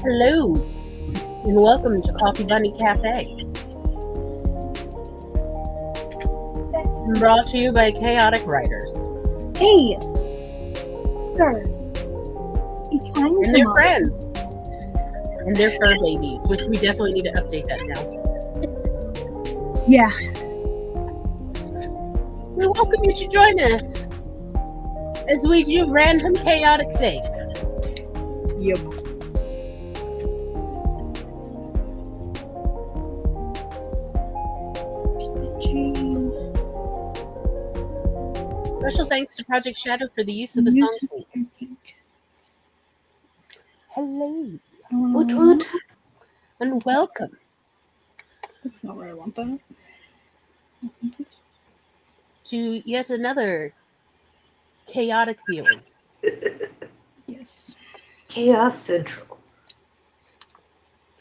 Hello, and welcome to Coffee Bunny Cafe. Brought to you by Chaotic Writers Hey, sir. Be kind and to their Mom. friends and their fur babies, which we definitely need to update that now. Yeah. We welcome you to join us as we do random chaotic things. Yep. Special thanks to Project Shadow for the use of the song Pink. Hello, Woot. and welcome That's not where I want that. to yet another chaotic viewing. Yes. Chaos Central.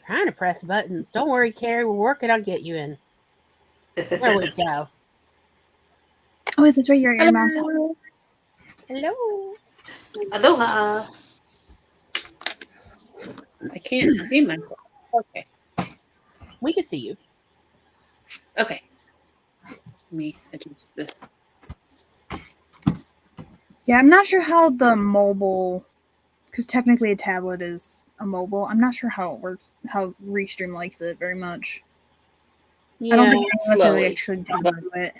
Trying to press buttons. Don't worry, Carrie. We're working on get you in. There we go. Oh, that's right. You're at your mom's house. Hello. Aloha. I can't see myself. Okay. We can see you. Okay. Let me adjust the. Yeah, I'm not sure how the mobile, because technically a tablet is a mobile. I'm not sure how it works, how Restream likes it very much. Yeah. I don't think any of us have slowly. actually done it.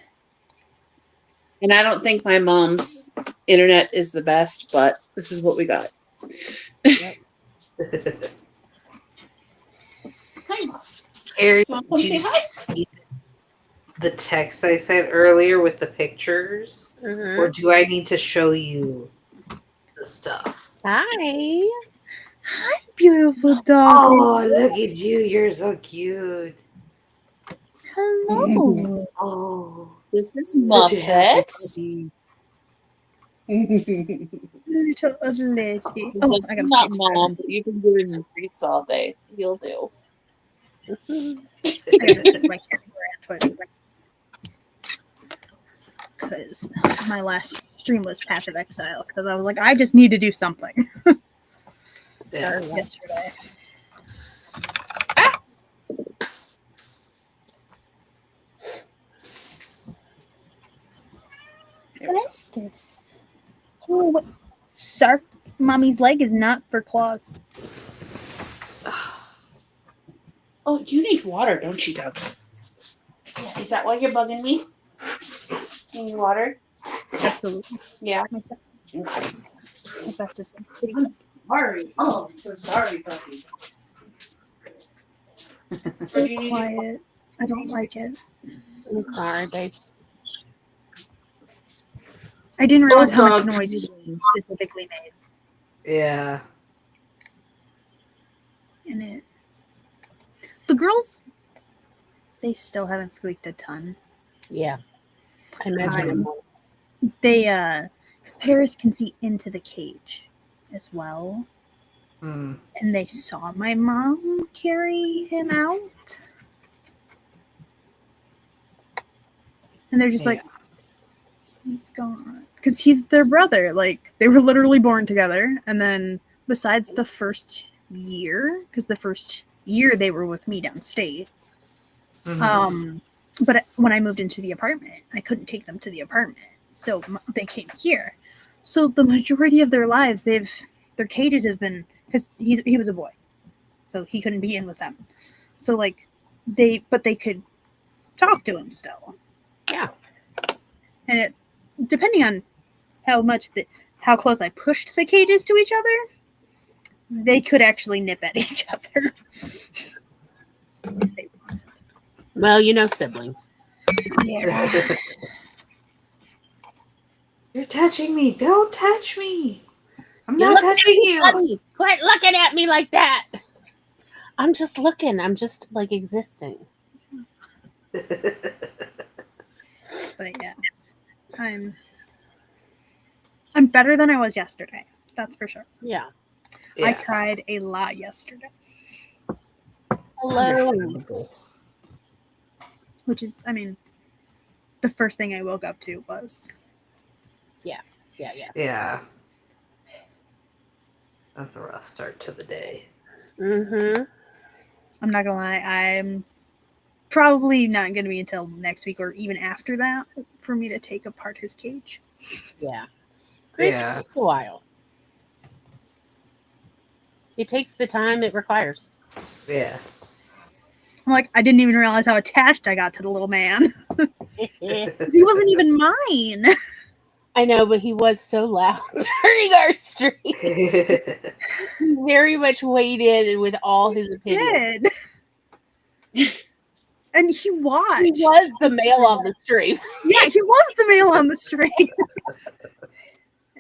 And I don't think my mom's internet is the best, but this is what we got. Yep. Hi, Mom. Harry, Mom, did come you say hi. see the text I sent earlier with the pictures? Mhm. Or do I need to show you the stuff? Hi. Hi, beautiful dog. Oh, look at you. You're so cute. Hello. Oh, This is such a happy Muffet. puppy. Little lady. He's Oh, like, I I'm gotta not change mom, but you've been giving me treats all day. So you'll do. Mhm. I gotta change my camera Twitter. Because my last stream was Passive Exile. Because I was like, I just need to do something Yeah. yesterday. Festus. Oh, what? Sir, mommy's leg is not for claws. Oh, you need water, don't you, Doug? Yeah. Is that why you're bugging me? You need water? Absolutely. Yeah. My Festus one's pretty I'm sorry. Oh, I'm so sorry, puppy. It's so quiet. I don't like it. I'm sorry, babes. I didn't realize how much dog. noise he specifically made Yeah. in it. The girls, they still haven't squeaked a ton. Yeah. I imagine it won't. They, because Paris can see into the cage as well. Hmm. And they saw my mom carry him out. And they're just Yeah. like, he's gone. Because he's their brother. Like, they were literally born together. And then, besides the first year, because the first year they were with me downstate. Mhm. But when I moved into the apartment, I couldn't take them to the apartment. So they came here. So the majority of their lives, their cages have been, because he was a boy. So he couldn't be in with them. So like they could talk to him still. Yeah. And it, depending on how close I pushed the cages to each other, they could actually nip at each other. If they wanted. Well, you know siblings. Yeah. You're touching me. Don't touch me. I'm You not look at touching me you. funny. Quit looking at me like that. I'm just looking. I'm just like existing. But yeah. I'm better than I was yesterday. That's for sure. Yeah. Yeah. I cried a lot yesterday. Hello. Understandable. Which is, I mean, the first thing I woke up to was Yeah. Yeah. That's a rough start to the day. Mm-hmm. I'm not gonna lie, I'm probably not gonna be until next week or even after that for me to take apart his cage. Yeah. Grief Yeah. takes a while. It takes the time it requires. Yeah. I'm like, I didn't even realize how attached I got to the little man. I He wasn't even mine. know, but he was so loud during our stream. He very much weighed in with all his opinions. Did. And he watched. He was the male on the stream. Yeah, he was the male on the stream.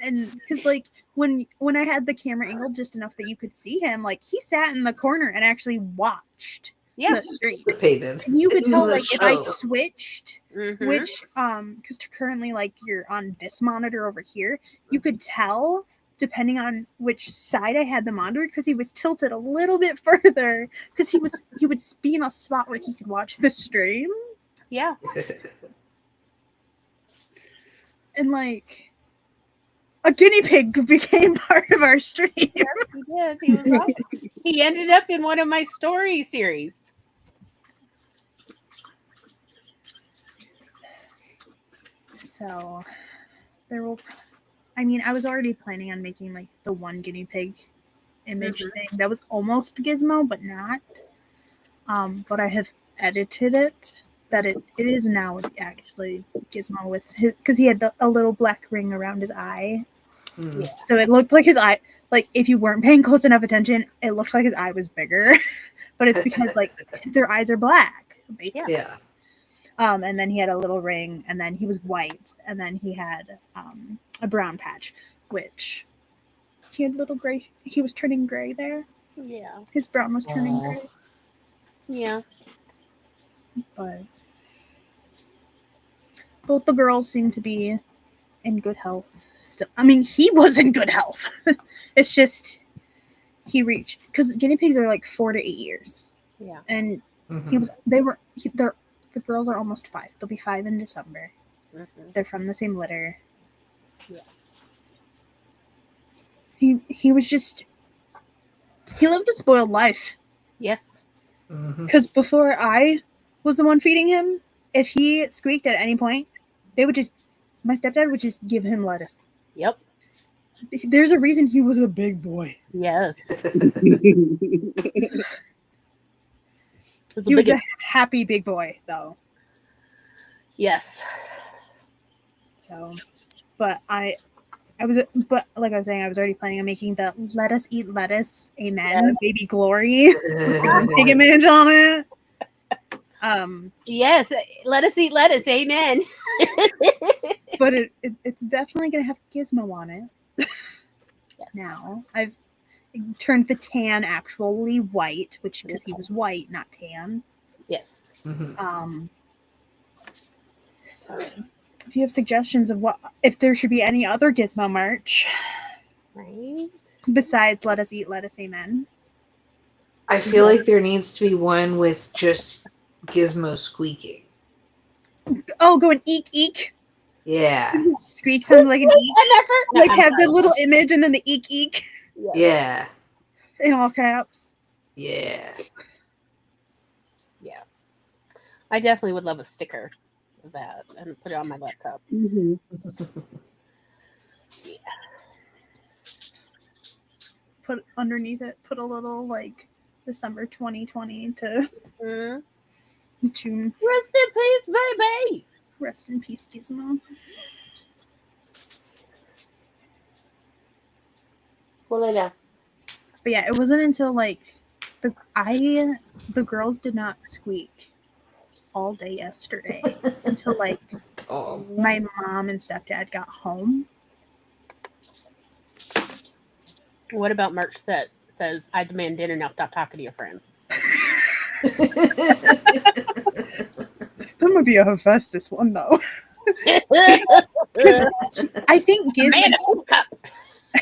And because like when I had the camera angled just enough that you could see him, like he sat in the corner and actually watched Yeah. the stream. Participated And you could in tell the like if I show. switched Mhm. which because currently like you're on this monitor over here, you could tell depending on which side I had the monitor because he was tilted a little bit further because he would be in a spot where he could watch the stream. Yeah. And like a guinea pig became part of our stream. He did. He was awesome. He ended up in one of my story series. So there will I mean, I was already planning on making like the one guinea pig image thing that was almost Gizmo, but not. But I have edited it that it is now actually Gizmo with his because he had a little black ring around his eye, Mm. so it looked like his eye. Like if you weren't paying close enough attention, it looked like his eye was bigger, but it's because like their eyes are black, basically. Yeah. And then he had a little ring, and then he was white, and then he had a brown patch, which he had little gray. He was turning gray there. Yeah. His brown was turning Aw. gray, Yeah. but both the girls seem to be in good health still. I mean, he was in good health. It's just he reached because guinea pigs are like 4 to 8 years, Yeah. and Mhm. he was. They were. They're the girls are almost 5. They'll be 5 in December. Mhm. They're from the same litter. Yeah. He was just he lived a spoiled life Yes. Mhm. because before I was the one feeding him, if he squeaked at any point, they would just my stepdad would just give him lettuce. Yep. There's a reason he was a big boy. Yes. It's He a was big. a happy big boy though. Yes. So, but but like I was saying, I was already planning on making the "Let us eat lettuce, amen, baby glory" big image on it. Yes. Let us eat lettuce. Amen. But it's definitely gonna have Gizmo on it. Now I've turned the tan actually white, which because he was white, not tan. Yes. Mhm. So if you have suggestions of if there should be any other Gizmo merch Right. besides "Let us eat lettuce, amen." I feel like there needs to be one with just Gizmo squeaking. Oh, go and eek eek. Yeah. Squeak sounded like an eek. No, Like I'm have the sorry. little image and then the eek eek Yeah. in all caps. Yeah. Yeah. I definitely would love a sticker of that and put it on my laptop. Mm-hmm. Put underneath it, put a little like December 2020 to Mm. June. Rest in peace, baby. Rest in peace, Gizmo. Pull it out. But yeah, it wasn't until like the girls did not squeak all day yesterday until like Oh. my mom and stepdad got home. What about merch that says, I demand dinner, now stop talking to your friends? That would be a Hephaestus one though. I think Giz Man, would, cup.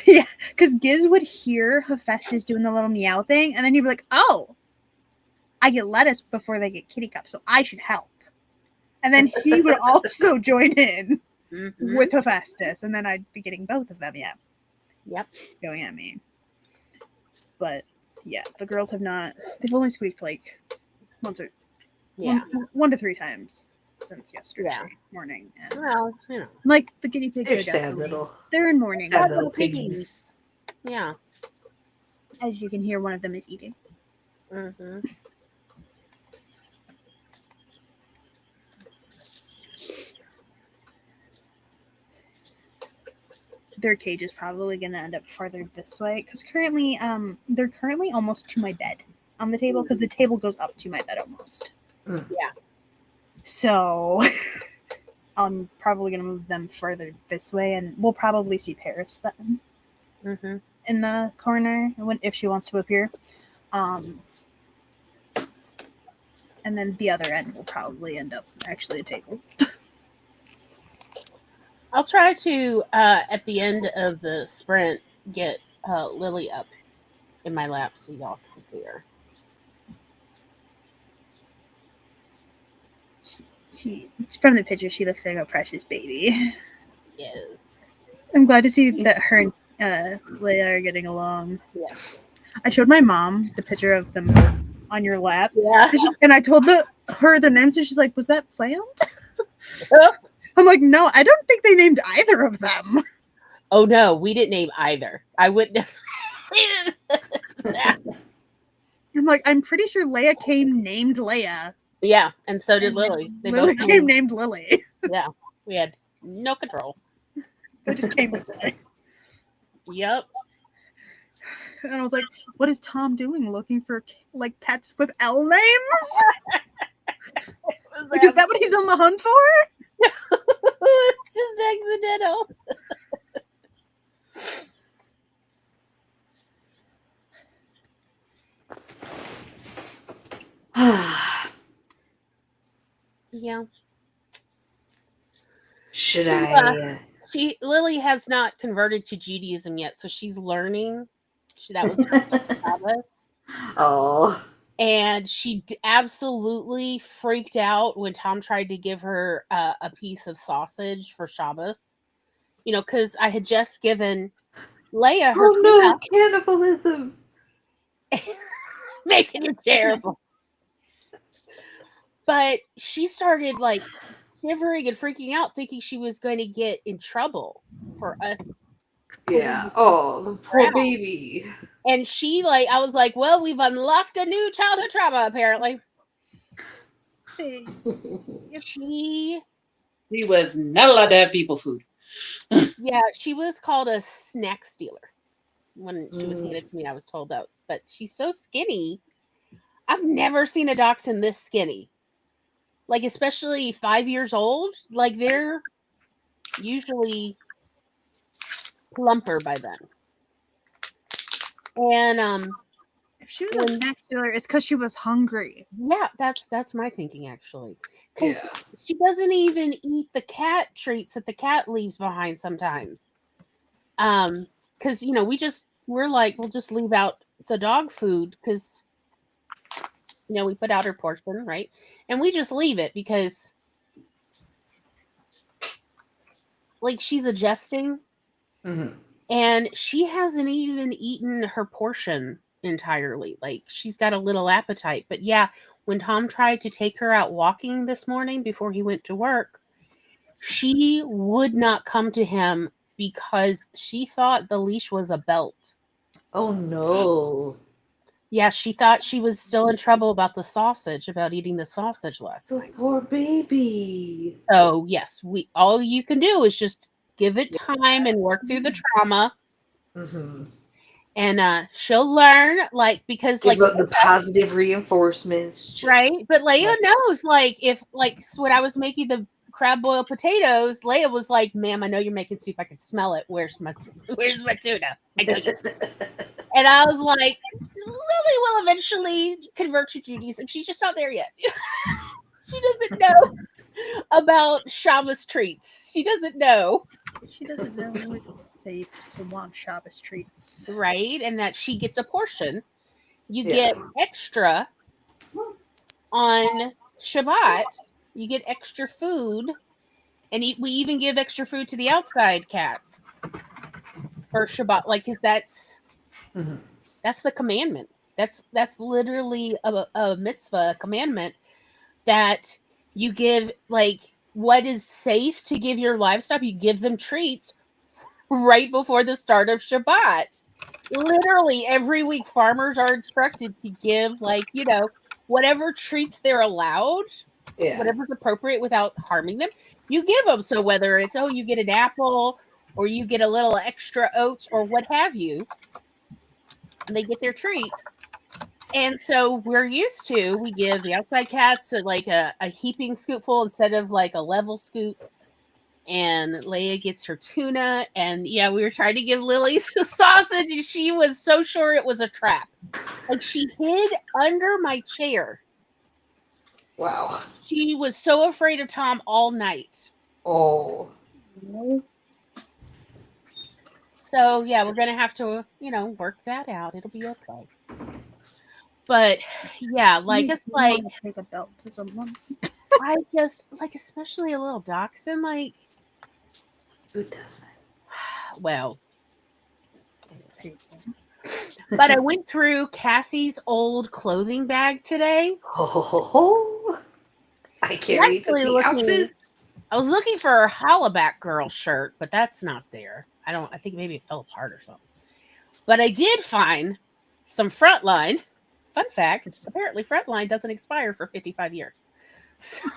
yeah, because Giz would hear Hephaestus doing the little meow thing, and then he'd be like, "Oh, I get lettuce before they get kitty cup, so I should help." And then he would also join in Mhm. with Hephaestus, and then I'd be getting both of them, yeah, Yep. going at me. But Yeah, the girls have not. They've only squeaked like once or Yeah. one to 3 times since yesterday Yeah. morning. And Well, like the guinea pigs They're are sad definitely little. they're in mourning. Sad little little piggies. Yeah. As you can hear, one of them is eating. Mm-hmm. Their cage is probably going to end up farther this way because currently, they're currently almost to my bed on the table because the table goes up to my bed almost. Yeah. So I'm probably going to move them further this way, and we'll probably see Paris then Mm-hmm. in the corner if she wants to appear. And then the other end will probably end up actually a table. I'll try to at the end of the sprint get Lily up in my lap so y'all can see her. She from the picture, she looks like a precious baby. Yes. I'm glad to see that her and Leia are getting along. Yes. I showed my mom the picture of them on your lap, Yeah. and I told her their names, and she's like, "Was that planned?" I'm like, "No, I don't think they named either of them." Oh no, we didn't name either. I wouldn't. I'm like, I'm pretty sure Leia came named Leia. Yeah, and so did Lily. They Lily both came named Lily. Yeah, we had no control. They just came this way. Yep. And I was like, what is Tom doing? Looking for like pets with L names? Like, is that what he's on the hunt for? It's just accidental. Yeah. Should I? Lily has not converted to Judaism yet, so she's learning. That was her Shabbos. Oh. And she absolutely freaked out when Tom tried to give her a piece of sausage for Shabbos. You know, because I had just given Leia her Oh no, cannibalism. making it terrible. But she started like shivering and freaking out, thinking she was going to get in trouble for us. Yeah. Oh, the poor baby. And she I was like, well, we've unlocked a new childhood trauma, apparently. She was not allowed to have people food. Yeah, she was called a snack stealer when she was handed to me. I was told that, but she's so skinny. I've never seen a dachshund this skinny. Like, especially 5 years old. Like, they're usually plumper by then. And if she was a snack stealer, it's because she was hungry. Yeah, that's my thinking actually. Because she doesn't even eat the cat treats that the cat leaves behind sometimes. Because we're like, we'll just leave out the dog food because we put out her portion, right? And we just leave it because she's adjusting. Mm-hmm. And she hasn't even eaten her portion entirely. Like, she's got a little appetite. But yeah, when Tom tried to take her out walking this morning before he went to work, she would not come to him because she thought the leash was a belt. Oh no. Yeah, she thought she was still in trouble about the sausage, about eating the sausage last night. Poor baby. So yes, all you can do is just give it time and work through the trauma. Mm-hmm. And she'll learn, because give up the positive reinforcements, right? But Leia knows, if when I was making the crab boiled potatoes, Leia was like, "Ma'am, I know you're making soup. I can smell it. Where's my tuna?" I know you. And I was like, Lily will eventually convert to Judaism. She's just not there yet. She doesn't know about Shabbos treats. She doesn't know. She doesn't know it's safe to want Shabbos treats. Right? And that she gets a portion. You get extra on Shabbat. You get extra food. And we even give extra food to the outside cats for Shabbat. Because that's the commandment. That's literally a mitzvah, a commandment that you give, like, what is safe to give your livestock. You give them treats right before the start of Shabbat. Literally every week, farmers are instructed to give, like, whatever treats they're allowed, Yeah. whatever's appropriate without harming them, you give them. So whether it's, you get an apple or you get a little extra oats or what have you, and they get their treats. And so we give the outside cats like a heaping scoopful instead of like a level scoop. And Leia gets her tuna. And yeah, we were trying to give Lily some sausage, and she was so sure it was a trap. Like, she hid under my chair. Wow. She was so afraid of Tom all night. Oh. So yeah, we're gonna have to, work that out. It'll be okay. But yeah, like, it's like, take a belt to someone. I just like, especially a little dachshund, like, Who doesn't? well. But I went through Cassie's old clothing bag today. Oh, I carried the outfits. I was looking for a Hollaback Girl shirt, but that's not there. I think maybe it fell apart or something. But I did find some Frontline. Fun fact, apparently Frontline doesn't expire for 55 years. So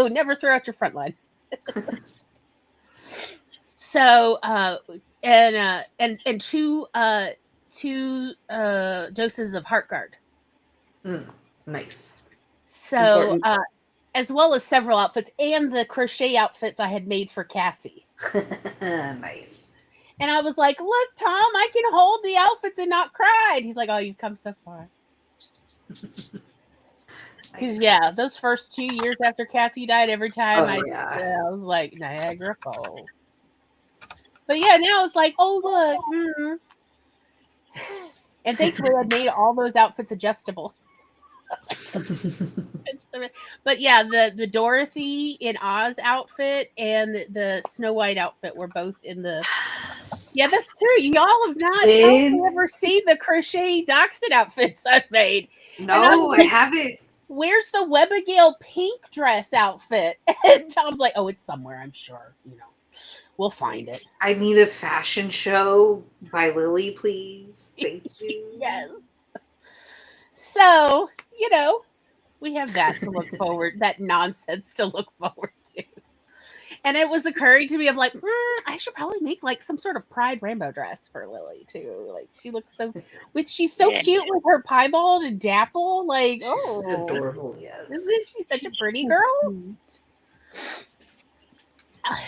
never throw out your Frontline. So and two doses of Heartgard. Nice. So as well as several outfits and the crochet outfits I had made for Cassie. Nice. And I was like, look, Tom, I can hold the outfits and not cry. And he's like, oh, you've come so far. Because, yeah, those first 2 years after Cassie died, every time I was like, Niagara Falls. But yeah, now it's like, oh, look. And thankfully, I made all those outfits adjustable. But yeah, the Dorothy in Oz outfit and the Snow White outfit were both in the. Yeah, that's true. Y'all have not ever seen the crochet dachshund outfits I've made. No, I haven't. Where's the Webigail pink dress outfit? And Tom's like, oh, it's somewhere, I'm sure. We'll find it. I need a fashion show by Lily, please. Thank you. Yes. So, we have that to look forward, that nonsense to look forward to. And it was occurring to me of like, I should probably make like some sort of Pride rainbow dress for Lily too. Like, she looks she's so cute with her piebald and dapple. Like, she's adorable, yes. Isn't she such a pretty girl?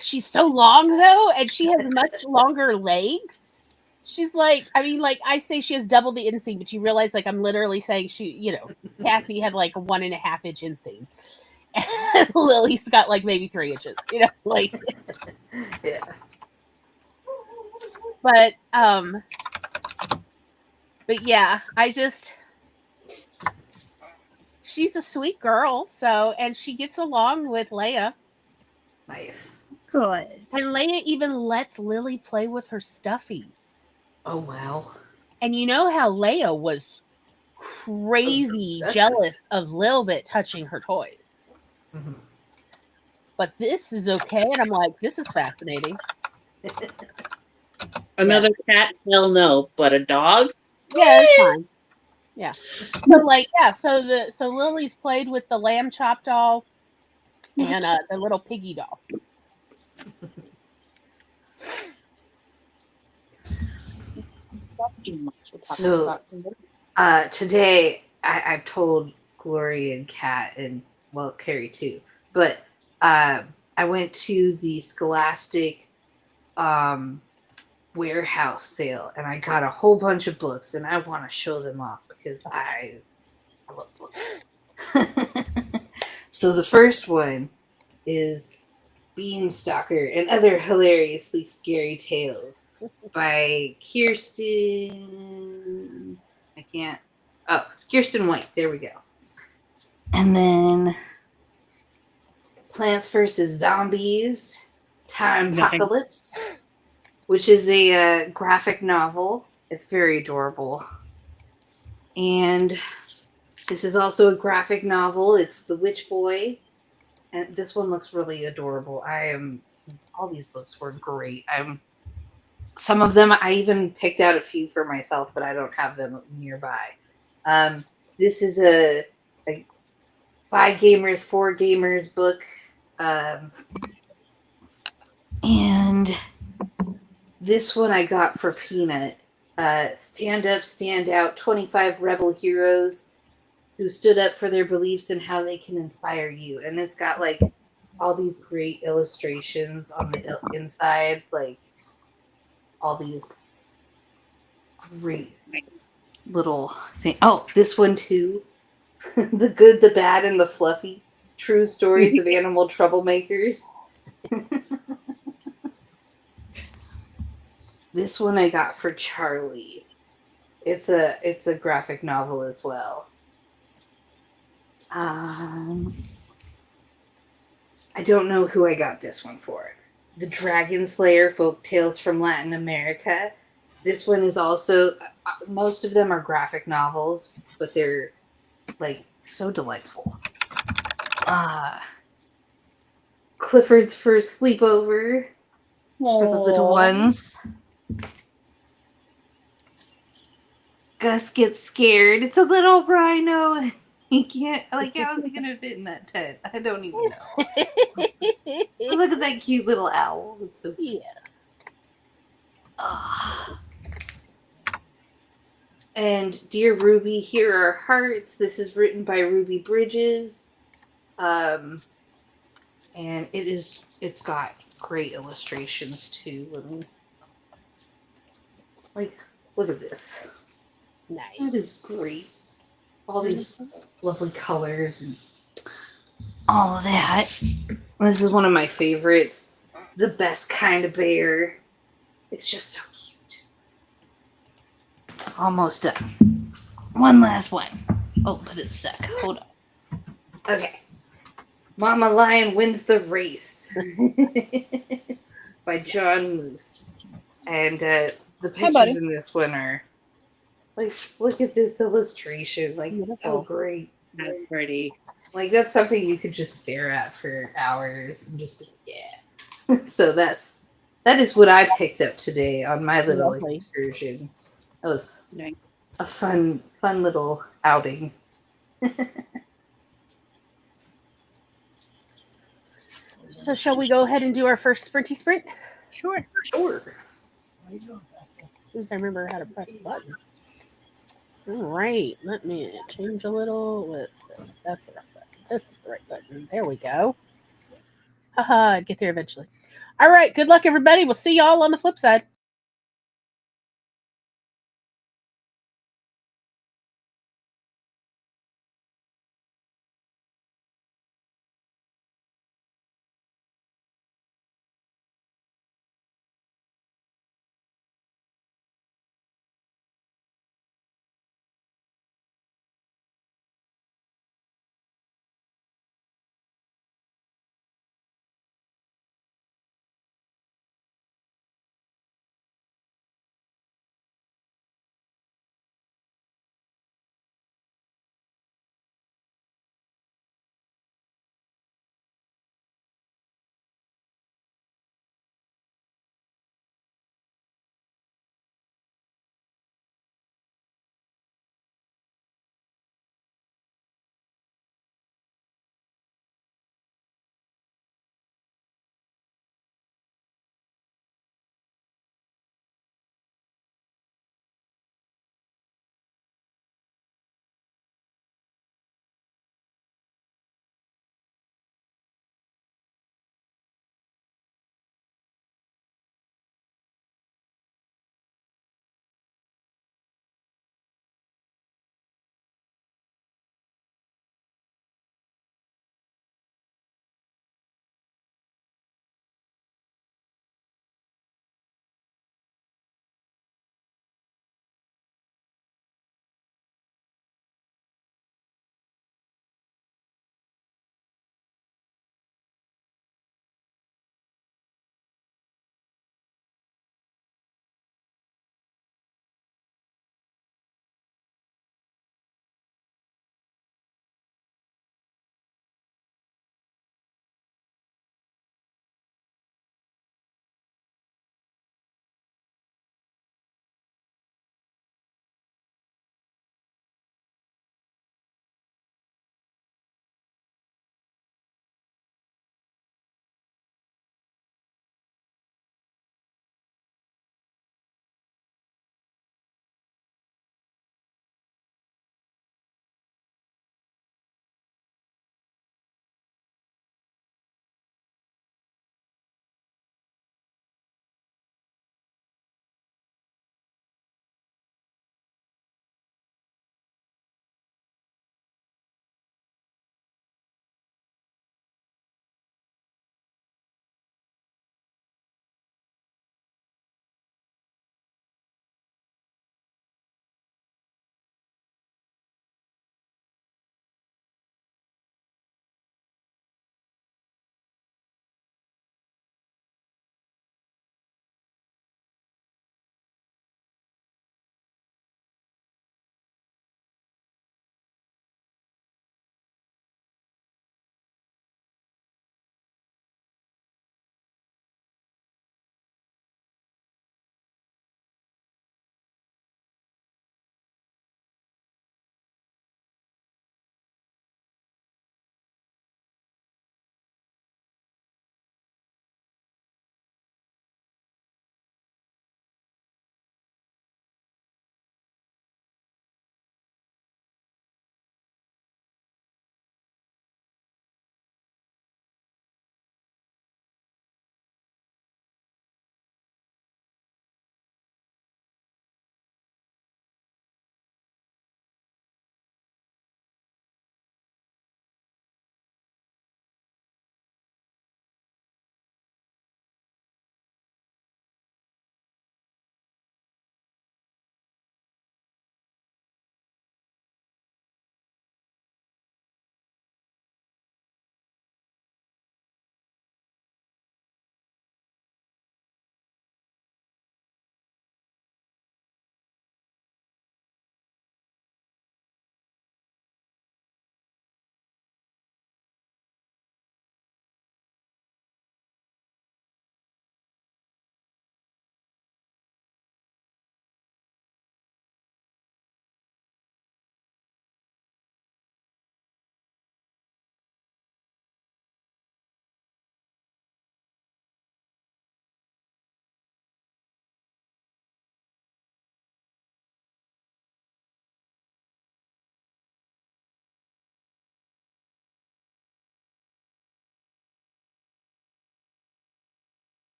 She's so long though, and she has much longer legs. She's like, I say she has double the inseam, but you realize, like, I'm literally saying Cassie had like a 1.5 inch inseam. And Lily's got like maybe 3 inches, like. Yeah. But yeah, she's a sweet girl, and she gets along with Leia. Nice. Good. And Leia even lets Lily play with her stuffies. Oh, wow. And you know how Leia was crazy jealous of Lilbit touching her toys. Mm-hmm. But this is okay. And I'm like, this is fascinating. Another cat? Hell no. But a dog? Yeah, it's fine. Yeah. So like, yeah, so Lily's played with the lamb chop doll and the little piggy doll. So today I've told Glory and Kat and Carrie too, but I went to the Scholastic warehouse sale and I got a whole bunch of books and I want to show them off because I love books. So the first one is Beanstalker and Other Hilariously Scary Tales by Kirsten. Kirsten White. There we go. And then Plants vs. Zombies, Time Apocalypse, which is a graphic novel. It's very adorable. And this is also a graphic novel. It's The Witch Boy. And this one looks really adorable. All these books were great. Some of them, I even picked out a few for myself, but I don't have them nearby. This is a by gamers for gamers book. And this one I got for Peanut. Stand Up, Stand Out, 25 Rebel Heroes who stood up for their beliefs and how they can inspire you. And it's got like all these great illustrations on the inside, like all these great little things. Oh, this one too. The Good, the Bad, and the Fluffy. True stories of animal troublemakers. This one I got for Charlie. It's a graphic novel as well. I don't know who I got this one for. The Dragon Slayer Folk Tales from Latin America. This one is also, most of them are graphic novels, but they're like so delightful. Clifford's First Sleepover for the little ones. Gus gets scared. It's a little rhino. He can't, like, how is he gonna fit in that tent? I don't even know. Look at that cute little owl. It's so cute. Yeah. And Dear Ruby, Here Are Hearts. This is written by Ruby Bridges. And it's got great illustrations too. Like, look at this. Nice. That is great. All these lovely colors and all of that. This is one of my favorites. The Best Kind of Bear. It's just so cute. Almost done. One last one. Oh, but it's stuck. Hold on. Okay. Mama Lion Wins the Race by John Moose. And the pictures in this one are like, look at this illustration. Like, it's so great. That's pretty. Like, that's something you could just stare at for hours and just be, yeah. So that is what I picked up today on my little excursion. That was a fun little outing. So shall we go ahead and do our first sprinty sprint? Sure. As soon as I remember how to press buttons. All right, let me change a little. What's this? That's the right button. This is the right button. There we go. Haha, I'd get there eventually. All right, good luck, everybody. We'll see y'all on the flip side.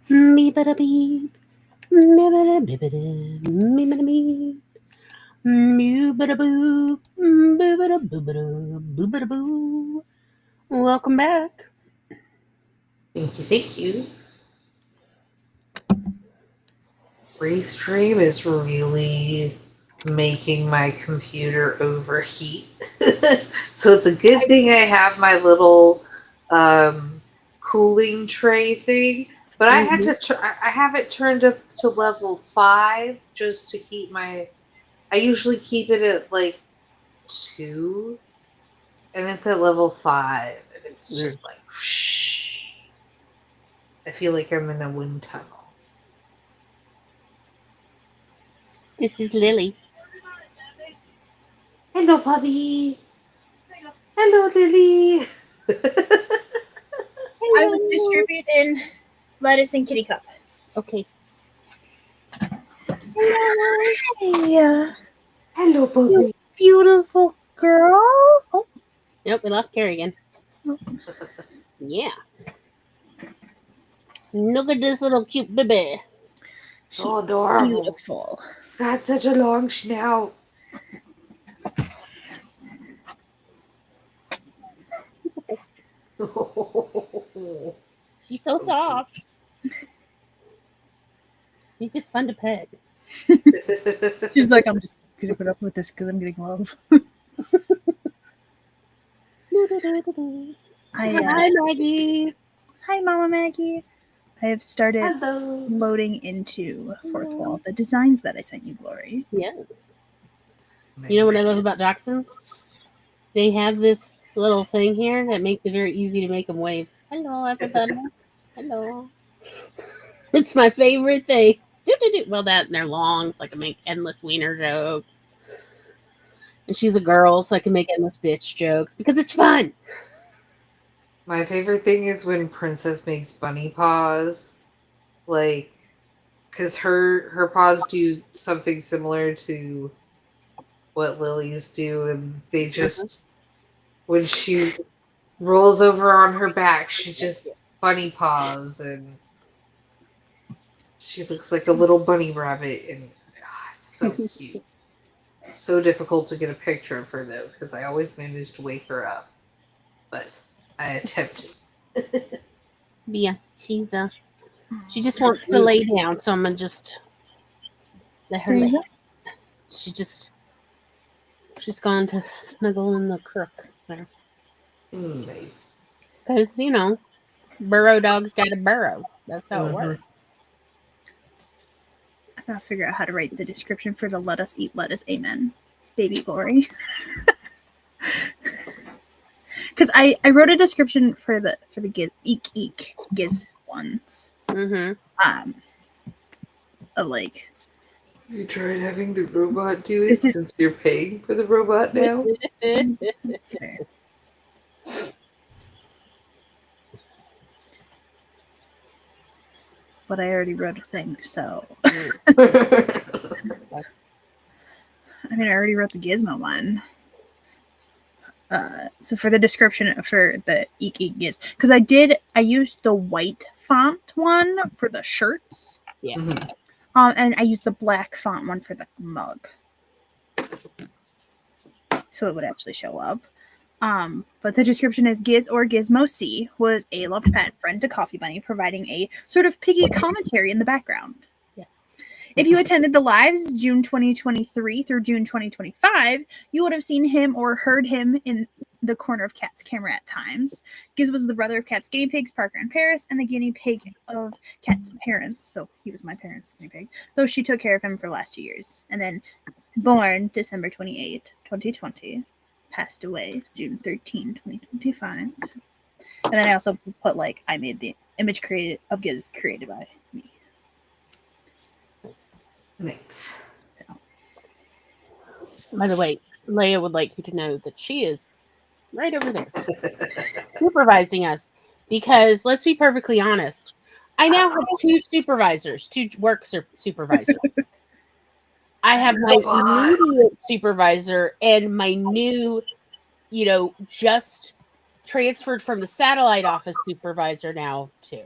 Me bada beep. Me bada bibbida. Me bada beep. Moo bada boo. Boo bada boo bada. Boo bada boo. Welcome back. Thank you, thank you. Restream is really making my computer overheat. So it's a good thing I have my little cooling tray thing. But I had to. I have it turned up to level 5 just to keep my. I usually keep it at like 2, and it's at level 5, and it's just like. Whoosh. I feel like I'm in a wind tunnel. This is Lily. Hello, puppy. Hello, Lily. I was distributing lettuce and kitty cup. Okay. Hey, Hello, puppy. beautiful girl. Oh, Nope, we lost Carrie again. Yeah. Look at this little cute baby. So adorable. beautiful. It's got such a long snout. She's so soft. She's just fun to pet. She's like, I'm just gonna put up with this because I'm getting love. Hi, Maggie. Hi, Mama Maggie. I have started Hello. loading into Fourth Wall the designs that I sent you, Glory. Yes. You know what I love about dachshunds? They have this little thing here that makes it very easy to make them wave. Hello, everybody. Hello. It's my favorite thing. Well, that and they're long, so I can make endless wiener jokes. And she's a girl, so I can make endless bitch jokes because it's fun. My favorite thing is when Princess makes bunny paws. Like, because her paws do something similar to what Lily's do, and they just, when she rolls over on her back, she just bunny paws, and she looks like a little bunny rabbit, and it's so cute. It's so difficult to get a picture of her, though, because I always manage to wake her up. But I attempted. Yeah, she just wants to lay down, so I'm gonna just let her There lay. you go. She's gone to snuggle in the crook there. Nice. Because, burrow dogs gotta burrow. That's how it works. I gotta figure out how to write the description for the let us eat lettuce, amen, baby Glory. Because I wrote a description for the giz giz ones. Mm-hmm. Of like, You tried having the robot do it This is- since you're paying for the robot now? that's fair. But I already wrote a thing, so I already wrote the gizmo one. So for the description for the eek eek giz, because I used the white font one for the shirts. Yeah. Mhm. And I used the black font one for the mug, so it would actually show up. But the description is Giz or Gizmo C was a loved pet friend to Coffee Bunny, providing a sort of piggy commentary in the background. Yes. If you attended the lives June 2023 through June 2025, you would have seen him or heard him in the corner of Cat's camera at times. Giz was the brother of Cat's guinea pigs, Parker and Paris, and the guinea pig of Cat's parents. So he was my parents' guinea pig, though she took care of him for the last 2 years. And then born December 28, 2020, passed away June 13, 2025. And then I also put I made the image of Giz created by me. Nice. By the way, Leia would like you to know that she is right over there supervising us because let's be perfectly honest. I now have two work supervisors. I have my immediate supervisor and my new, just transferred from the satellite office supervisor now too.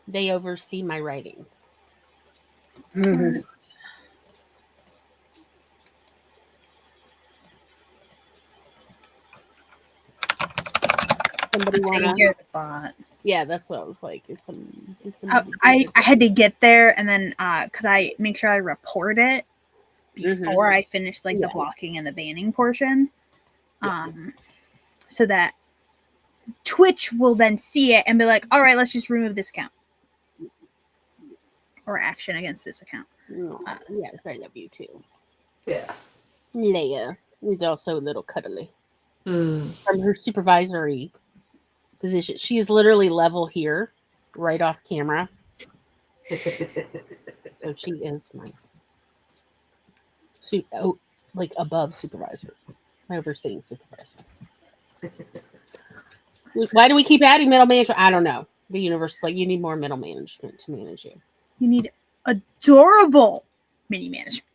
They oversee my writings. Right. Somebody I wanna? can hear the bot. Yeah, that's what I was like. Is I, somebody? I had to get there and then because I make sure I report it before I finish like the Yeah. blocking and the banning portion, so that Twitch will then see it and be like, all right, let's just remove this account or action against this account. Yes, I love you too. Yeah. Leia is also a little cuddly. Mm. From her supervisory position, she is literally level here, right off camera. So she is my like above supervisor, my overseeing supervisor. Why do we keep adding middle management? I don't know. The universe is like, you need more middle management to manage you. You need adorable mini management.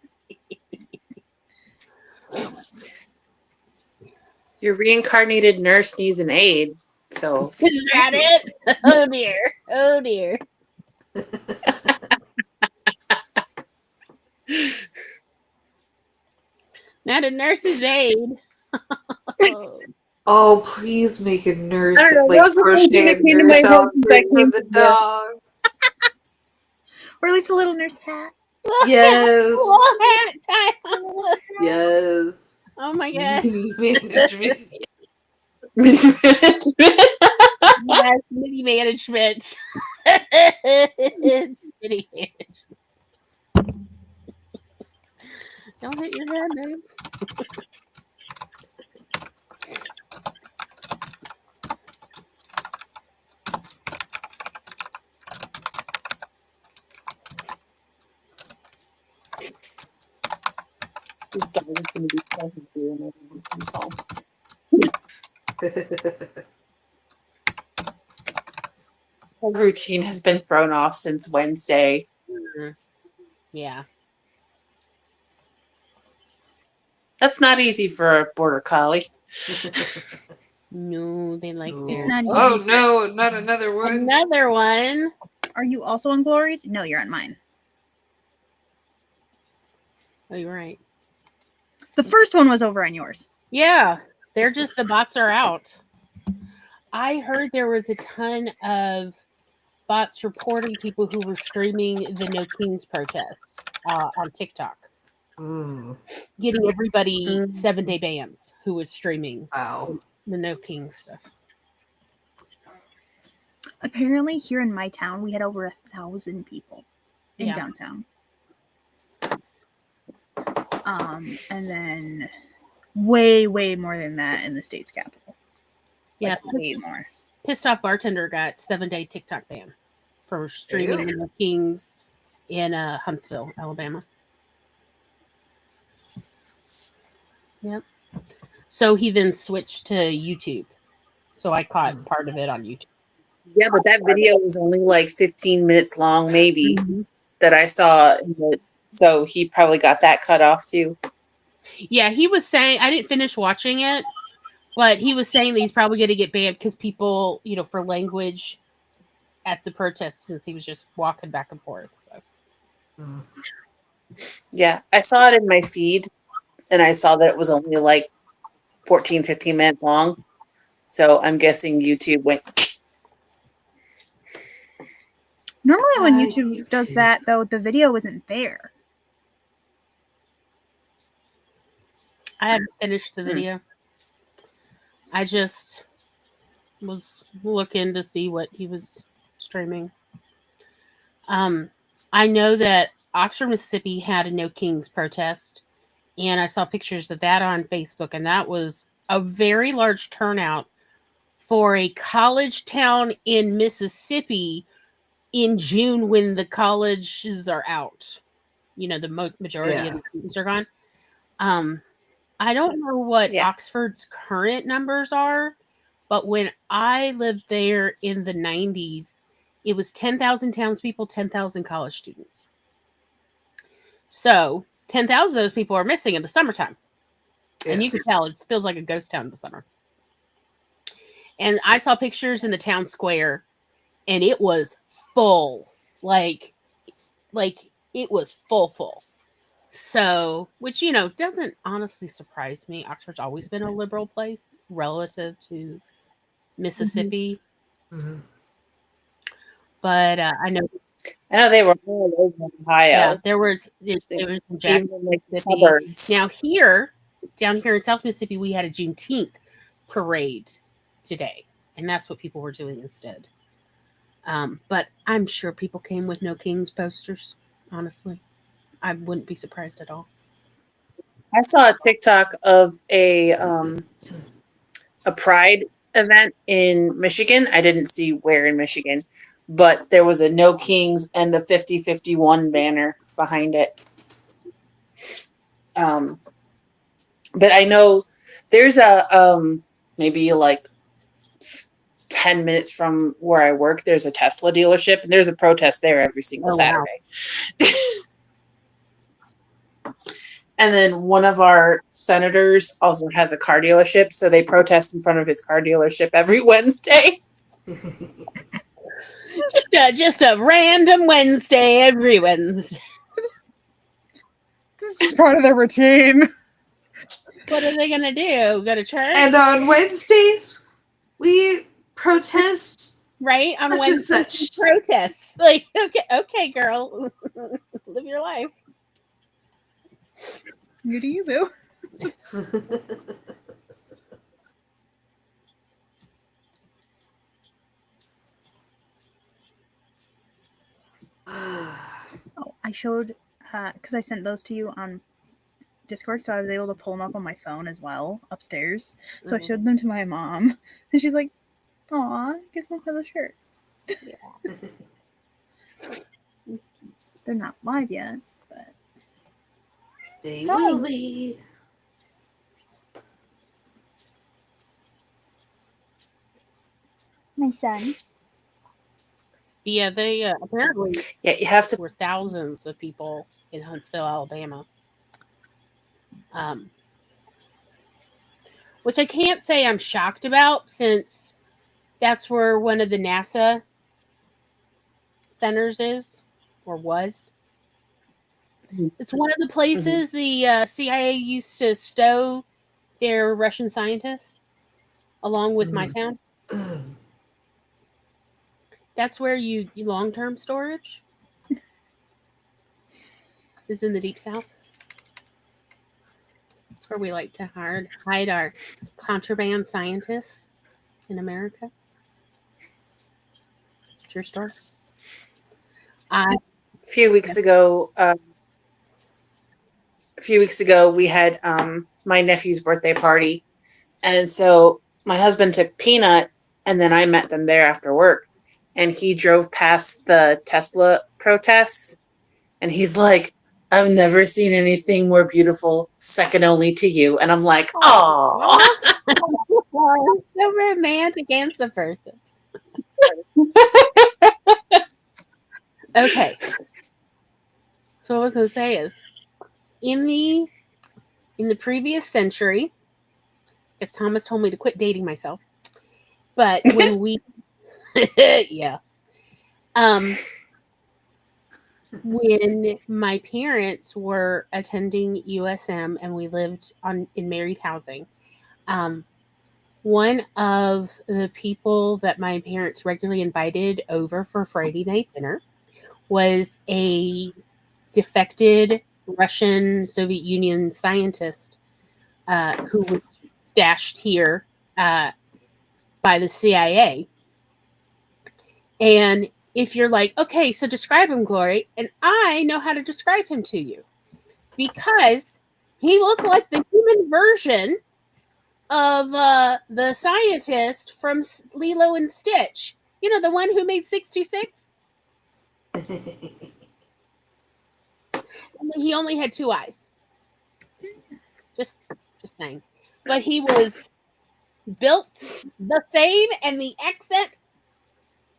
Your reincarnated nurse needs an aide. So Is that it? Oh dear. Oh dear. Not a nurse's aide. Oh, please make a nurse I don't know. like That was the first thing crochet that a came to nurse my head since I outfit for came the to the dog. Or at least a little nurse hat. Yes. Little hat time. Yes. Oh my god. Mini management. Yes, mini management. It's mini management. Don't hit your head, babes. This dog is going to be present for you when everyone comes home. Her routine has been thrown off since Wednesday. Yeah. That's not easy for a border collie. No, they like Ooh. their. not Oh easy. no, not another one. Another one. Are you also on Glories? No, you're on mine. Oh, you're right. The first one was over on yours. Yeah, they're just the bots are out. I heard there was a ton of bots reporting people who were streaming the No Kings protests on TikTok, Mm. getting everybody 7-day bans who was streaming Wow. the No Kings stuff. Apparently, here in my town, we had over 1,000 people in downtown. And then way more than that in the state's capital. Yeah, like, way more. Pissed off bartender got 7-day TikTok ban for streaming the No Kings in Huntsville, Alabama. Yep. So he then switched to YouTube. So I caught part of it on YouTube. Yeah, but that video was only like 15 minutes long, maybe, that I saw. So he probably got that cut off too. Yeah, he was saying, I didn't finish watching it, but he was saying that he's probably going to get banned because people, for language at the protests, since he was just walking back and forth. So. Yeah, I saw it in my feed, and I saw that it was only like 14, 15 minutes long. So I'm guessing YouTube went. Normally when YouTube does that, though, the video isn't there. I haven't finished the video. I just was looking to see what he was streaming. I know that Oxford, Mississippi had a No Kings protest, and I saw pictures of that on Facebook, and that was a very large turnout for a college town in Mississippi in June when the colleges are out. The majority of the students are gone. I don't know what Oxford's current numbers are, but when I lived there in the 90s, it was 10,000 townspeople, 10,000 college students. So 10,000 of those people are missing in the summertime. Yeah. And you can tell it feels like a ghost town in the summer. And I saw pictures in the town square, and it was full, like it was full. So, which doesn't honestly surprise me. Oxford's always been a liberal place relative to Mississippi, Mhm. but I know, I know they were all over yeah, Ohio, there was in Jackson, even in like the Mississippi. suburbs. Now down here in South Mississippi, we had a Juneteenth parade today, and that's what people were doing instead. But I'm sure people came with no Kings posters. Honestly, I wouldn't be surprised at all. I saw a TikTok of a pride event in Michigan. I didn't see where in Michigan, but there was a No Kings and the 50-51 banner behind it. But I know there's a maybe like 10 minutes from where I work, there's a Tesla dealership, and there's a protest there every single Oh, wow. Saturday. And then one of our senators also has a car dealership, so they protest in front of his car dealership every Wednesday. Just a random Wednesday every Wednesday. This is just part of their routine. What are they gonna do? Go to church? And on Wednesdays, we protest. Right? On Such and Wednesday such. protests. Like, okay, girl. Live your life. You do you, boo. Oh, I showed because I sent those to you on Discord, so I was able to pull them up on my phone as well upstairs. So I showed them to my mom, and she's like, "Aw, Gizmo for the shirt." They're not live yet, but They will be. my son. Yeah, they apparently Yeah, you have to. were thousands of people in Huntsville, Alabama. Which I can't say I'm shocked about, since that's where one of the NASA centers is, or was. It's one of the places the CIA used to stow their Russian scientists, along with my town. That's where you long-term storage is, in the deep south. It's where we like to hide our contraband scientists in America. True story. A few weeks ago, we had my nephew's birthday party, and so my husband took Peanut, and then I met them there after work, and he drove past the Tesla protests, and he's like, "I've never seen anything more beautiful, second only to you," and I'm like, "Oh." So romantic and subversive. Okay. So what I was going to say is, in the previous century, because Thomas told me to quit dating myself, but when we, yeah, when my parents were attending USM and we lived in married housing, one of the people that my parents regularly invited over for Friday night dinner was a defected Russian Soviet Union scientist who was stashed here by the CIA. And if you're like, okay, so describe him, Glory, and I know how to describe him to you, because he looked like the human version of the scientist from Lilo and Stitch. You know, the one who made 626? He only had two eyes. Just saying. But he was built the same, and the accent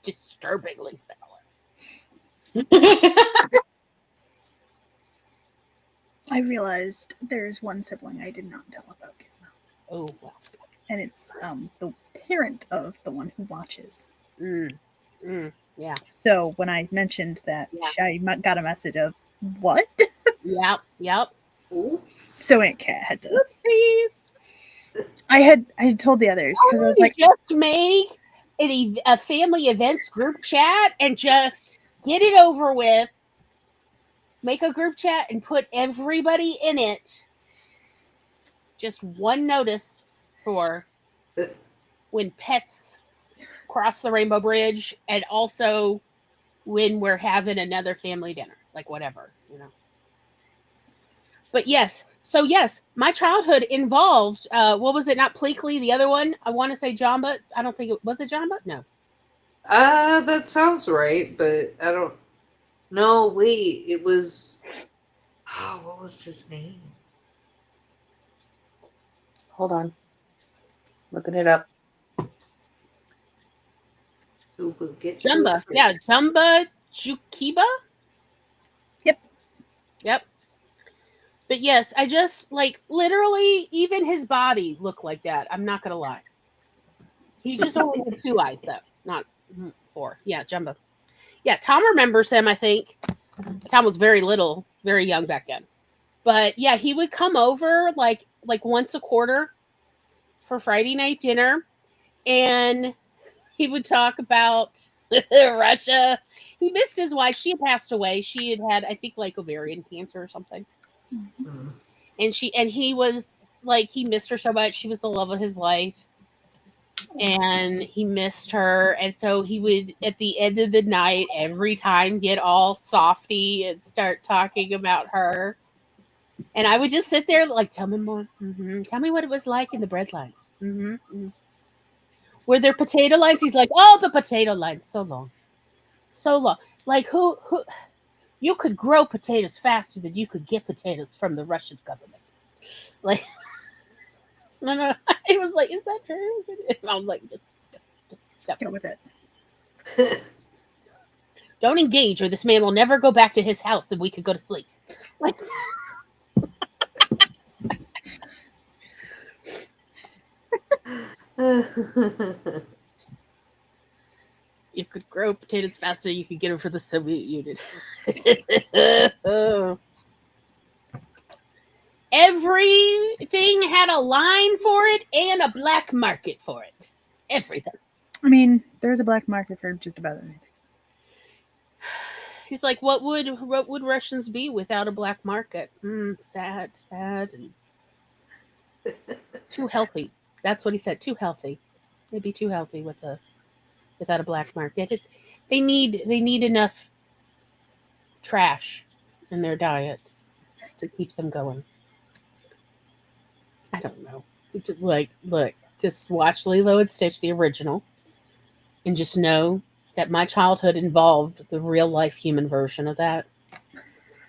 disturbingly similar. I realized there's one sibling I did not tell about Gizmo. Oh, well. And it's the parent of the one who watches. Yeah. So when I mentioned that, Yeah. I got a message of, what? Yep. Oops. So Aunt Kat had to. Whoopsies. I had told the others because I was like, just make a family events group chat and just get it over with. Make a group chat and put everybody in it. Just one notice for when pets cross the rainbow bridge, and also when we're having another family dinner, like whatever, you know. But yes, so yes, my childhood involved what was it? Not Pleakley, the other one. I want to say Jamba. I don't think it was it Jamba. No. That sounds right, but I don't. No, wait, it was. Oh, what was his name? Hold on. Looking it up. Who will get Jumba. to it Yeah, first? Jumba Jukiba. Yep. But yes, I just like literally even his body looked like that. I'm not gonna lie. He just only had 2 eyes though, not 4. Yeah, Jumbo. Yeah, Tom remembers him, I think. Tom was very little, very young back then. But yeah, he would come over like once a quarter for Friday night dinner, and he would talk about Russia. He missed his wife. She had passed away. She had I think, like ovarian cancer or something. Hmm. And he was like, he missed her so much. She was the love of his life. And he missed her. And so he would, at the end of the night, every time get all softy and start talking about her. And I would just sit there like, tell me more. Mm-hmm. Tell me what it was like in the bread lines. Mm-hmm. Mm-hmm. Were there potato lines? He's like, oh, the potato lines. So long. So long. Like, who, you could grow potatoes faster than you could get potatoes from the Russian government. Like, no. It was like, is that true? And I was like, just go with it. don't engage, or this man will never go back to his house, and we could go to sleep. Like, you could grow potatoes faster, you could get them for the Soviet Union. Everything had a line for it and a black market for it. Everything. I mean, there's a black market for just about anything. He's like, what would Russians be without a black market? Sad, and too healthy. That's what he said. Too healthy. They'd be too healthy without a black market. They need enough trash in their diet to keep them going. I don't know. Like, look, just watch Lilo and Stitch, the original, and just know that my childhood involved the real life human version of that.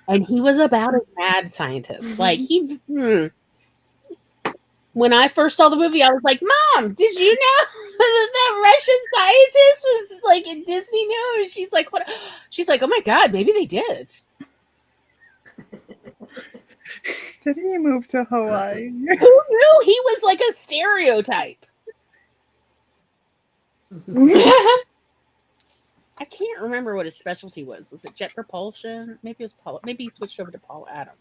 And he was about a mad scientist. Like, when I first saw the movie, I was like, Mom, did you know that Russian scientist was like in Disney now? And she's like, what? She's like, oh my God, maybe they did. Did he move to Hawaii? Who knew he was like a stereotype? I can't remember what his specialty was. Was it jet propulsion? Maybe it was Paul. Maybe he switched over to Paul. I don't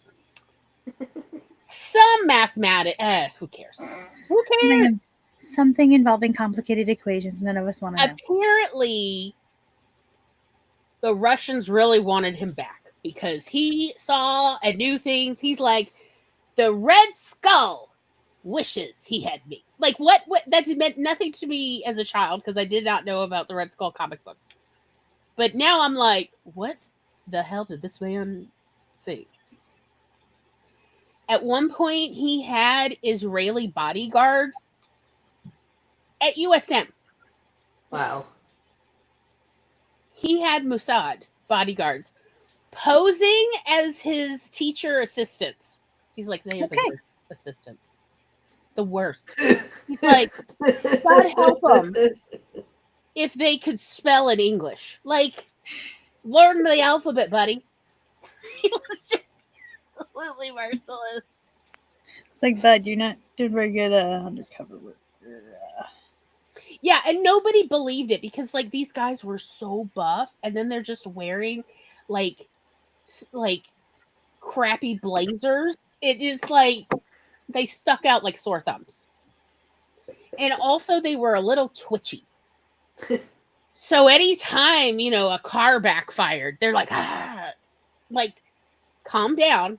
know. Some mathematics. Who cares? Who cares? Something involving complicated equations none of us want to know. Apparently, the Russians really wanted him back because he saw and knew things. He's like, the Red Skull wishes he had me. Like, what that meant nothing to me as a child because I did not know about the Red Skull comic books. But now I'm like, what the hell did this man see? At one point, he had Israeli bodyguards at USM. Wow. He had Mossad bodyguards posing as his teacher assistants. He's like, they are the worst assistants. The worst. He's like, God help them if they could spell in English. Like, learn the alphabet, buddy. He was just absolutely merciless. It's like, bud, you're not doing very good undercover work. Yeah, and nobody believed it because like these guys were so buff, and then they're just wearing like like crappy blazers. It is like they stuck out like sore thumbs. And also they were a little twitchy. So anytime, a car backfired, they're like, ah, like, calm down.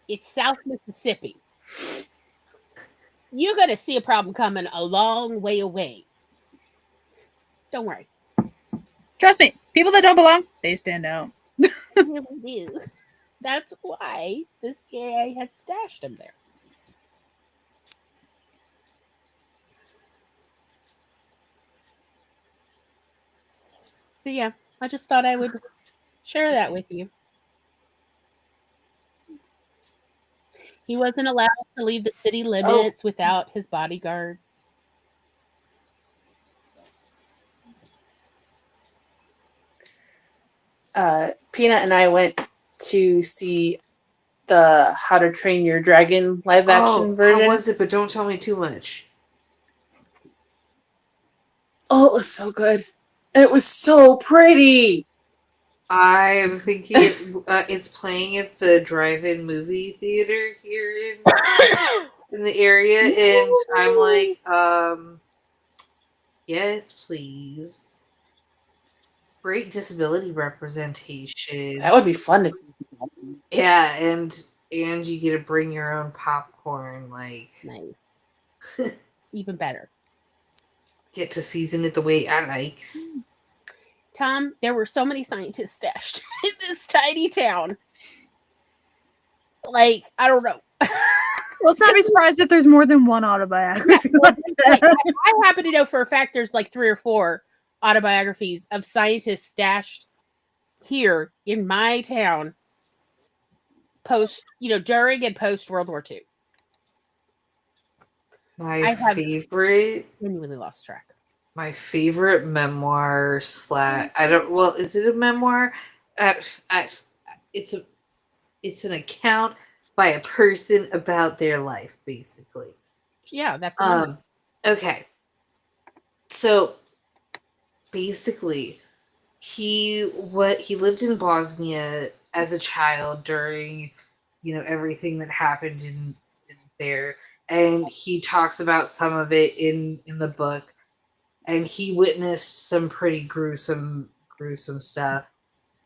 It's South Mississippi. You're going to see a problem coming a long way away. Don't worry. Trust me, people that don't belong, they stand out. They really do. That's why the CIA had stashed him there. But yeah, I just thought I would share that with you. He wasn't allowed to leave the city limits without his bodyguards. Peanut and I went to see the How to Train Your Dragon live action version. How was it? But don't tell me too much. Oh, it was so good. It was so pretty. I'm thinking it's playing at the drive-in movie theater here in the area, and I'm like, yes, please. Great disability representation. That would be fun to see. Yeah, and you get to bring your own popcorn. Like, Nice. Even better. Get to season it the way I like. Tom, there were so many scientists stashed in this tiny town. Like, I don't know. Let's not be surprised if there's more than one autobiography. Like, I happen to know for a fact there's like 3 or 4 autobiographies of scientists stashed here in my town during and post World War II. I favorite. Genuinely lost track. My favorite memoir / I don't. Well, is it a memoir? It's an account by a person about their life, basically. Yeah, that's okay. So basically, he lived in Bosnia as a child during everything that happened in there, and he talks about some of it in the book. And he witnessed some pretty gruesome stuff.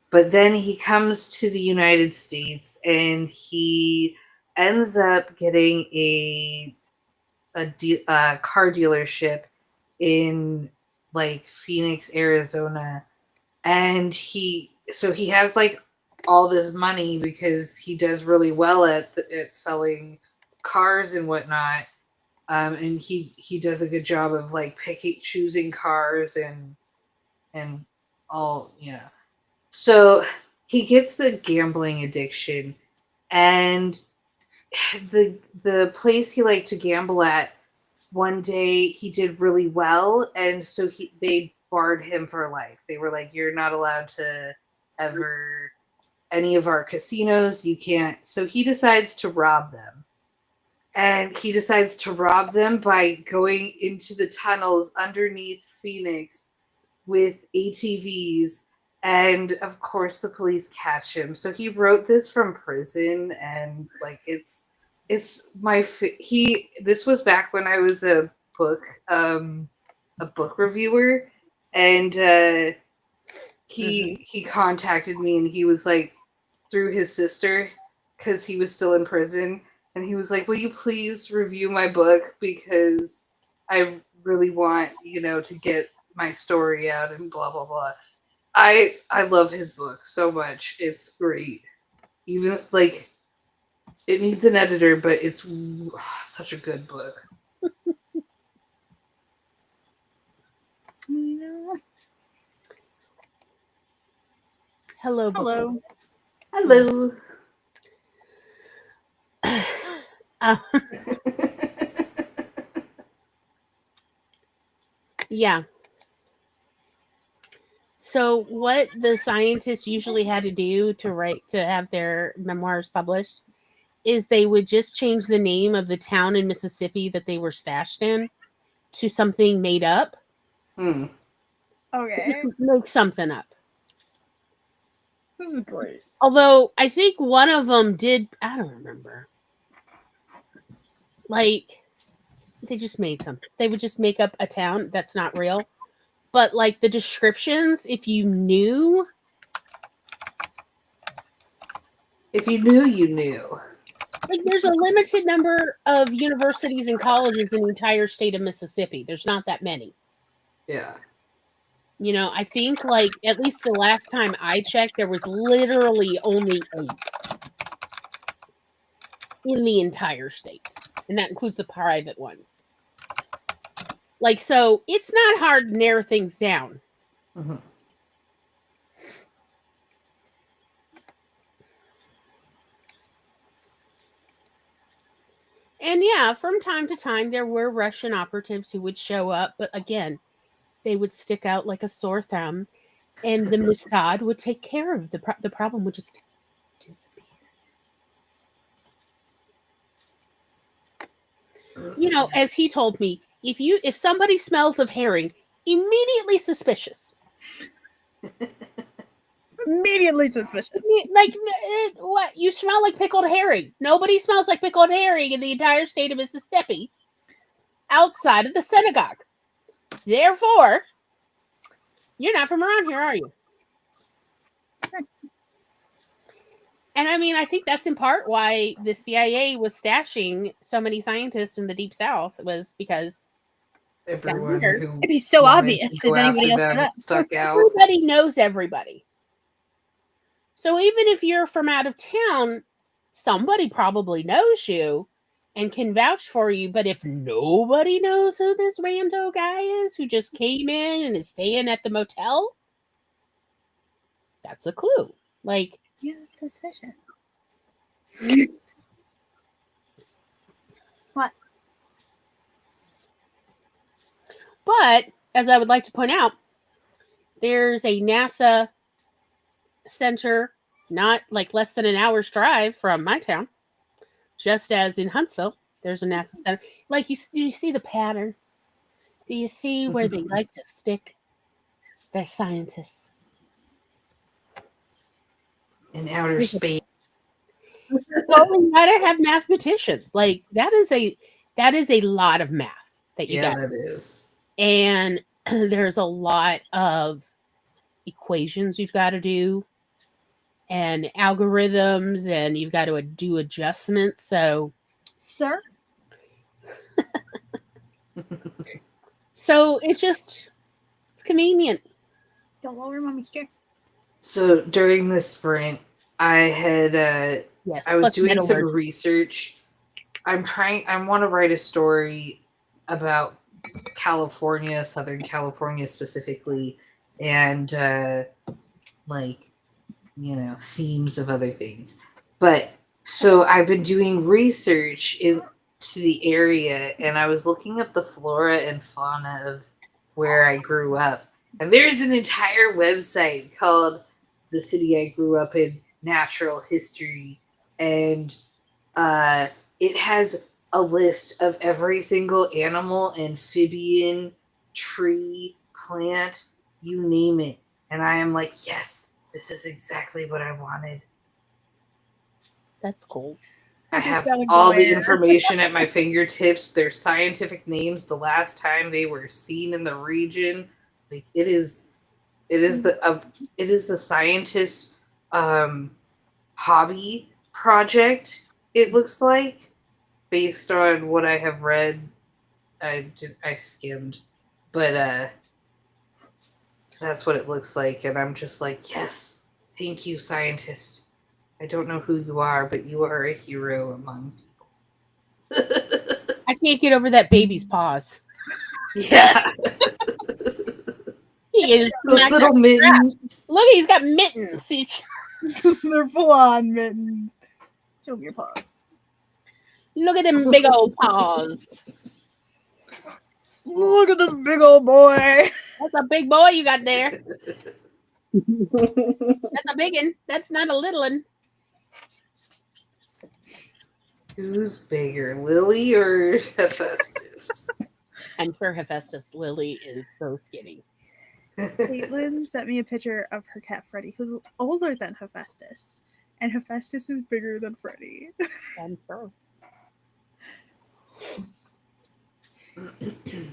But then he comes to the United States and he ends up getting a car dealership in like Phoenix, Arizona. And he has like all this money because he does really well at selling cars and whatnot. And he does a good job of like choosing cars and all, So he gets the gambling addiction, and the place he liked to gamble at, one day he did really well, and so they barred him for life. They were like, "You're not allowed to ever any of our casinos. You can't." So he decides to rob them. And he decides to rob them by going into the tunnels underneath Phoenix with ATVs. And of course, the police catch him. So he wrote this from prison, and like it's my this was back when I was a book reviewer, and he contacted me, and he was like through his sister because he was still in prison. And he was like, "Will you please review my book because I really want, to get my story out and blah blah blah." I love his book so much. It's great. Even like it needs an editor, but it's such a good book. Hello. Hello. Yeah. So what the scientists usually had to do to have their memoirs published is they would just change the name of the town in Mississippi that they were stashed in to something made up. Mm. Okay. Make something up. This is great. Although I think one of them did. I don't remember. Like they just made some. They would just make up a town that's not real. But like the descriptions, if you knew, If you knew, you knew. like there's a limited number of universities and colleges in the entire state of Mississippi. There's not that many. Yeah. You know, I think like at least the last time I checked, there was literally only 8 in the entire state. And that includes the private ones. Like, so it's not hard to narrow things down. Mm-hmm. And yeah, from time to time, there were Russian operatives who would show up. But again, they would stick out like a sore thumb. And the Mossad would take care of the problem would just disappear. You know, as he told me, if somebody smells of herring, immediately suspicious. Immediately suspicious. Like, what? You smell like pickled herring. Nobody smells like pickled herring in the entire state of Mississippi outside of the synagogue. Therefore, you're not from around here, are you? And I mean, I think that's in part why the CIA was stashing so many scientists in the Deep South was because Everyone weird. who It'd be so wanted obvious to go if anybody after else them showed up. stuck out. everybody knows everybody. So even if you're from out of town, somebody probably knows you and can vouch for you. But if nobody knows who this rando guy is who just came in and is staying at the motel, that's a clue. Like, Yeah, that's suspicious. What? but as I would like to point out, there's a NASA center not like less than an hour's drive from my town, just as in Huntsville, there's a NASA center. Like, you see the pattern? Do you see where they like to stick their scientists? In outer space. Well, we gotta have mathematicians. Like, that is a lot of math that you Yeah, got. that is. And there's a lot of equations you've got to do and algorithms, and you've got to do adjustments. So it's convenient. Don't lower mommy's chair. So during this sprint, I had Yes, I was plus doing some metallurgy. research. I want to write a story about California, Southern California specifically, and themes of other things. But so I've been doing research into the area, and I was looking up the flora and fauna of where I grew up. And there's an entire website called The City I Grew Up in Natural History. And it has a list of every single animal, amphibian, tree, plant, you name it. And I am like, yes, this is exactly what I wanted. That's cool. I have all the information at my fingertips, their scientific names, the last time they were seen in the region. Like it is the scientist's hobby project. It looks like, based on what I have read. I skimmed, but that's what it looks like, and I'm just like, yes, thank you, scientist. I don't know who you are, but you are a hero among people. I can't get over that baby's paws. Yeah. He is Those little mittens. Look, he's got mittens. They're full on mittens. Show me your paws. Look at them big old paws. Look at this big old boy. That's a big boy you got there. That's a big one. That's not a little one. Who's bigger, Lily or Hephaestus? I'm sure Hephaestus Lily is so skinny. Caitlin sent me a picture of her cat Freddie, who's older than Hephaestus, and Hephaestus is bigger than Freddie. I'm sure.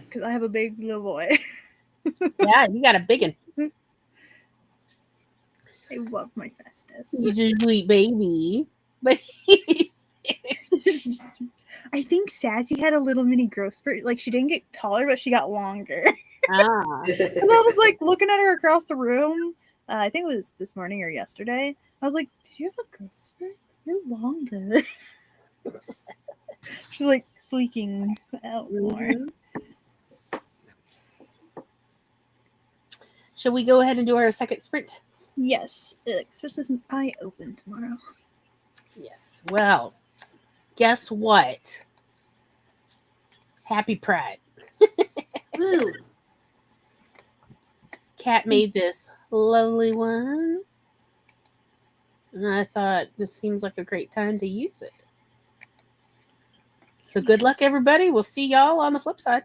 Because I have a big little boy. Yeah, you got a big one. I love my Festus. He's a sweet baby. But he's I think Sassy had a little mini growth spurt. Like she didn't get taller, but she got longer. ah. And I was like looking at her across the room. I think it was this morning or yesterday. I was like, "Did you have a growth spurt? You're longer." She's like squeaking out more. Mhm. Shall we go ahead and do our second sprint? Yes, especially since I open tomorrow. Yes. Well, guess what? Happy Pride. Woo. Kat made this lovely one. And I thought this seems like a great time to use it. So good luck, everybody. We'll see y'all on the flip side.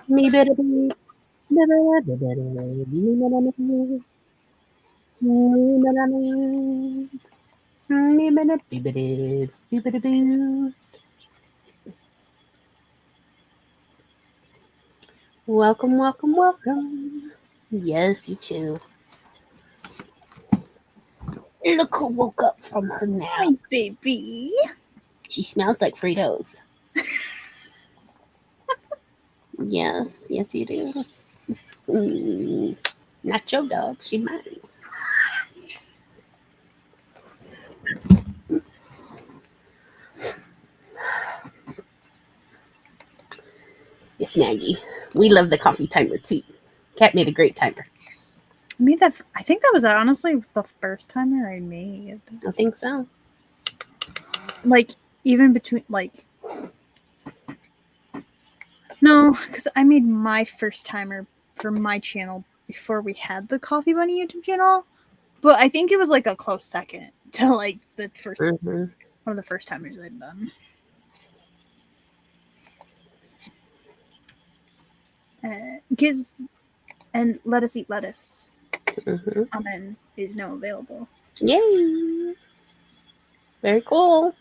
Me better be. Welcome, welcome, welcome. Yes, you too. Look who woke up from her nap. My baby. She smells like Fritos. Yes, yes, you do. Not your dog. She mine. Yes, Maggie. We love the coffee timer too. Cat made a great timer. I think that was honestly the first timer I made. I think so. Like, even between, like, no, because I made my first timer for my channel before we had the Coffee Bunny YouTube channel. But I think it was like a close second to like the first Mm-hmm. one of the first timers I'd done. Giz and Let Us Eat Lettuce. Mm-hmm. Amen is now available. Yay! Very cool.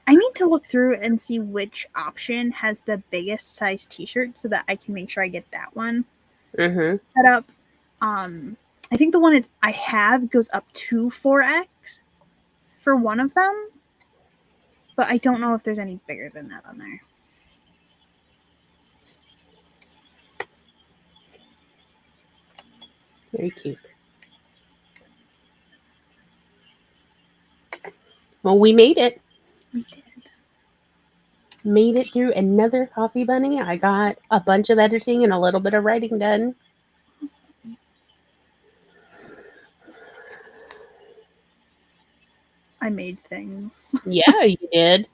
I need to look through and see which option has the biggest size t-shirt so that I can make sure I get that one Mm-hmm. set up. I think the one I have goes up to 4X for one of them, but I don't know if there's any bigger than that on there. Very cute. Well, we made it. We did. Made it through another coffee bunny. I got a bunch of editing and a little bit of writing done. Awesome. I made things. Yeah, you did.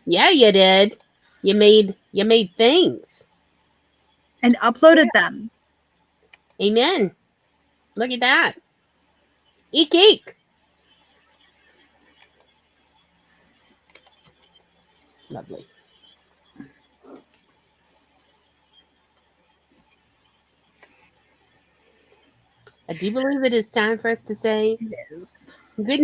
Yeah, you did. You made things. And uploaded them. Amen. Look at that. Eek eek. Lovely. I do believe it is time for us to say It is. good